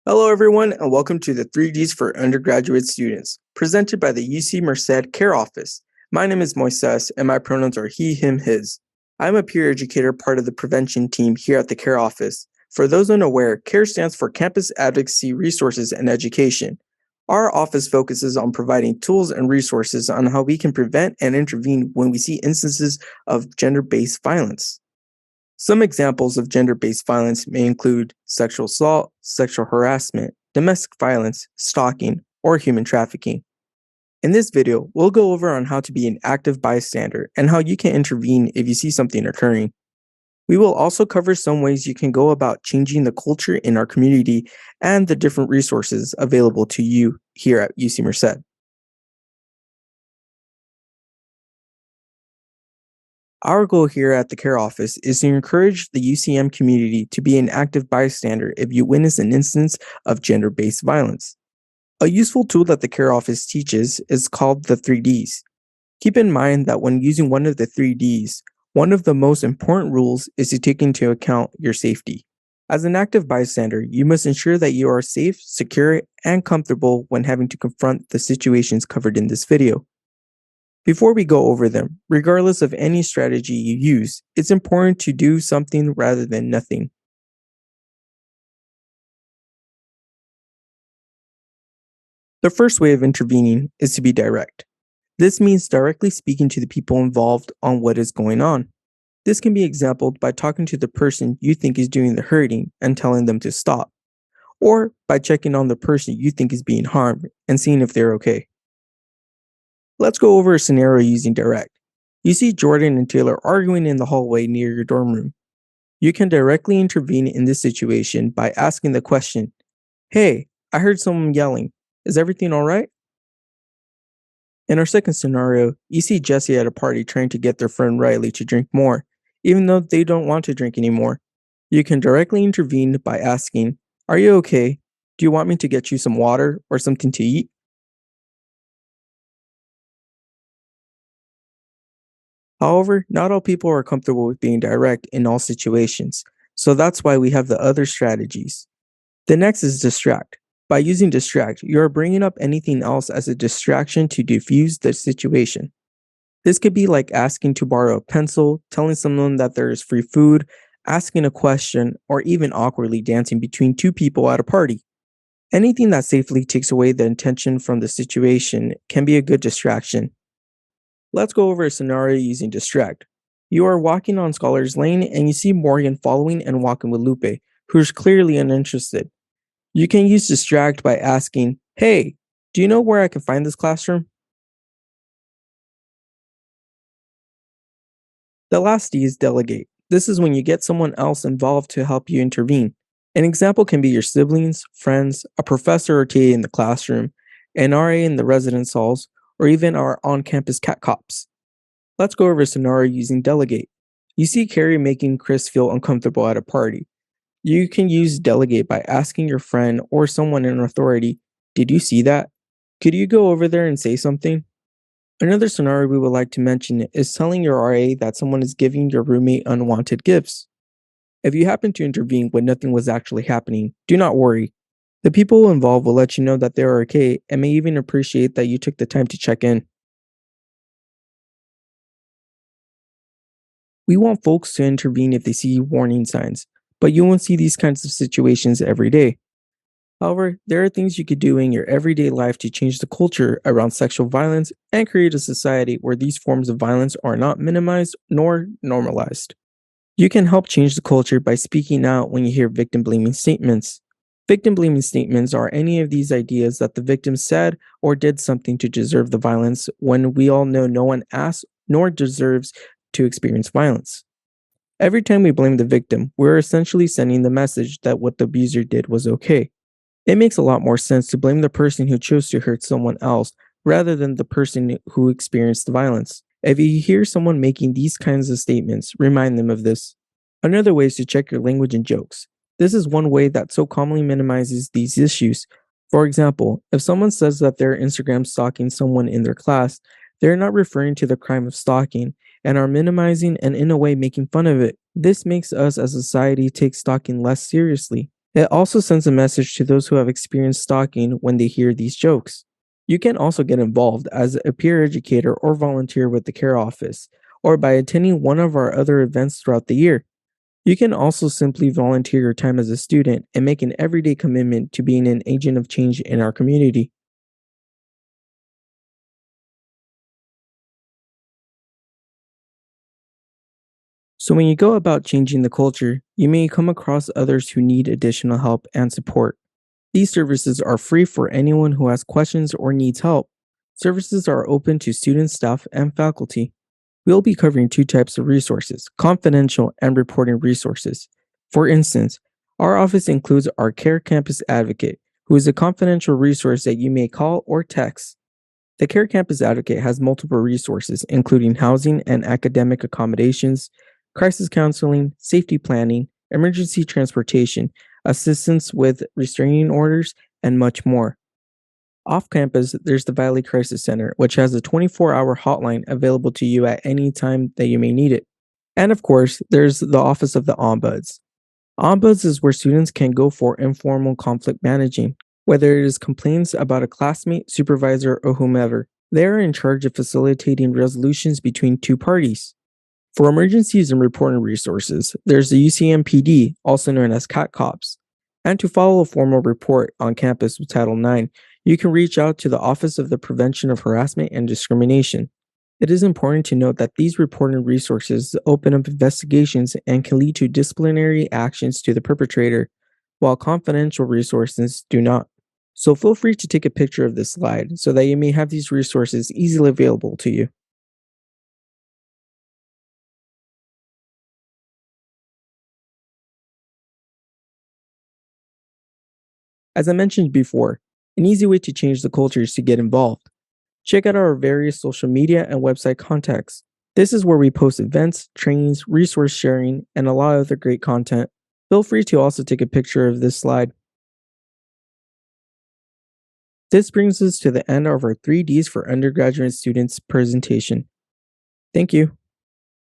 Hello, everyone, and welcome to the 3D's for Undergraduate Students, presented by the UCMerced CARE office. My name is Moises, and my pronouns are he, him, his. I'm a peer educator, part of the prevention team here at the CARE office. For those unaware, CARE stands for Campus Advocacy Resources and Education. Our office focuses on providing tools and resources on how we can prevent and intervene when we see instances of gender-based violence. Some examples of gender-based violence may include sexual assault, sexual harassment, domestic violence, stalking, or human trafficking. In this video, we'll go over on how to be an active bystander and how you can intervene if you see something occurring. We will also cover some ways you can go about changing the culture in our community and the different resources available to you here at UC Merced. Our goal here at the CARE office is to encourage the UCM community to be an active bystander if you witness an instance of gender-based violence. A useful tool that the CARE office teaches is called the 3Ds. Keep in mind that when using one of the 3Ds, one of the most important rules is to take into account your safety. As an active bystander, you must ensure that you are safe, secure, and comfortable when having to confront the situations covered in this video. Before we go over them, regardless of any strategy you use, it's important to do something rather than nothing. The first way of intervening is to be direct. This means directly speaking to the people involved on what is going on. This can be exampled by talking to the person you think is doing the hurting and telling them to stop, or by checking on the person you think is being harmed and seeing if they're okay. Let's go over a scenario using direct. You see Jordan and Taylor arguing in the hallway near your dorm room. You can directly intervene in this situation by asking the question, "Hey, I heard someone yelling. Is everything all right?" In our second scenario, you see Jesse at a party trying to get their friend Riley to drink more, even though they don't want to drink anymore. You can directly intervene by asking, "Are you okay? Do you want me to get you some water or something to eat?" However, not all people are comfortable with being direct in all situations, so that's why we have the other strategies. The next is distract. By using distract, you are bringing up anything else as a distraction to diffuse the situation. This could be like asking to borrow a pencil, telling someone that there is free food, asking a question, or even awkwardly dancing between two people at a party. Anything that safely takes away the attention from the situation can be a good distraction. Let's go over a scenario using distract. You are walking on Scholar's Lane and you see Morgan following and walking with Lupe, who's clearly uninterested. You can use distract by asking, "Hey, do you know where I can find this classroom?" The last D is delegate. This is when you get someone else involved to help you intervene. An example can be your siblings, friends, a professor or TA in the classroom, an RA in the residence halls, or even our on-campus cat cops. Let's go over a scenario using delegate. You see Carrie making Chris feel uncomfortable at a party. You can use delegate by asking your friend or someone in authority, "Did you see that? Could you go over there and say something?" Another scenario we would like to mention is telling your RA that someone is giving your roommate unwanted gifts. If you happen to intervene when nothing was actually happening, do not worry. The people involved will let you know that they are okay and may even appreciate that you took the time to check in. We want folks to intervene if they see warning signs, but you won't see these kinds of situations every day. However, there are things you could do in your everyday life to change the culture around sexual violence and create a society where these forms of violence are not minimized nor normalized. You can help change the culture by speaking out when you hear victim blaming statements. Victim blaming statements are any of these ideas that the victim said or did something to deserve the violence when we all know no one asked nor deserves to experience violence. Every time we blame the victim, we're essentially sending the message that what the abuser did was okay. It makes a lot more sense to blame the person who chose to hurt someone else rather than the person who experienced the violence. If you hear someone making these kinds of statements, remind them of this. Another way is to check your language and jokes. This is one way that so commonly minimizes these issues. For example, if someone says that they're Instagram stalking someone in their class, they're not referring to the crime of stalking and are minimizing and in a way making fun of it. This makes us as a society take stalking less seriously. It also sends a message to those who have experienced stalking when they hear these jokes. You can also get involved as a peer educator or volunteer with the CARE office, or by attending one of our other events throughout the year. You can also simply volunteer your time as a student and make an everyday commitment to being an agent of change in our community. So, when you go about changing the culture, you may come across others who need additional help and support. These services are free for anyone who has questions or needs help. Services are open to students, staff, and faculty. We'll be covering two types of resources: confidential and reporting resources. For instance, our office includes our CARE Campus Advocate, who is a confidential resource that you may call or text. The CARE Campus Advocate has multiple resources, including housing and academic accommodations, crisis counseling, safety planning, emergency transportation, assistance with restraining orders, and much more. Off campus, there's the Valley Crisis Center, which has a 24-hour hotline available to you at any time that you may need it. And of course, there's the Office of the Ombuds. Ombuds is where students can go for informal conflict managing, whether it is complaints about a classmate, supervisor, or whomever. They are in charge of facilitating resolutions between two parties. For emergencies and reporting resources, there's the UCMPD, also known as CAT Cops. And to follow a formal report on campus with Title IX, you can reach out to the Office of the Prevention of Harassment and Discrimination. It is important to note that these reporting resources open up investigations and can lead to disciplinary actions to the perpetrator, while confidential resources do not. So feel free to take a picture of this slide so that you may have these resources easily available to you. As I mentioned before, an easy way to change the culture is to get involved. Check out our various social media and website contacts. This is where we post events, trainings, resource sharing, and a lot of other great content. Feel free to also take a picture of this slide. This brings us to the end of our 3Ds for undergraduate students presentation. Thank you.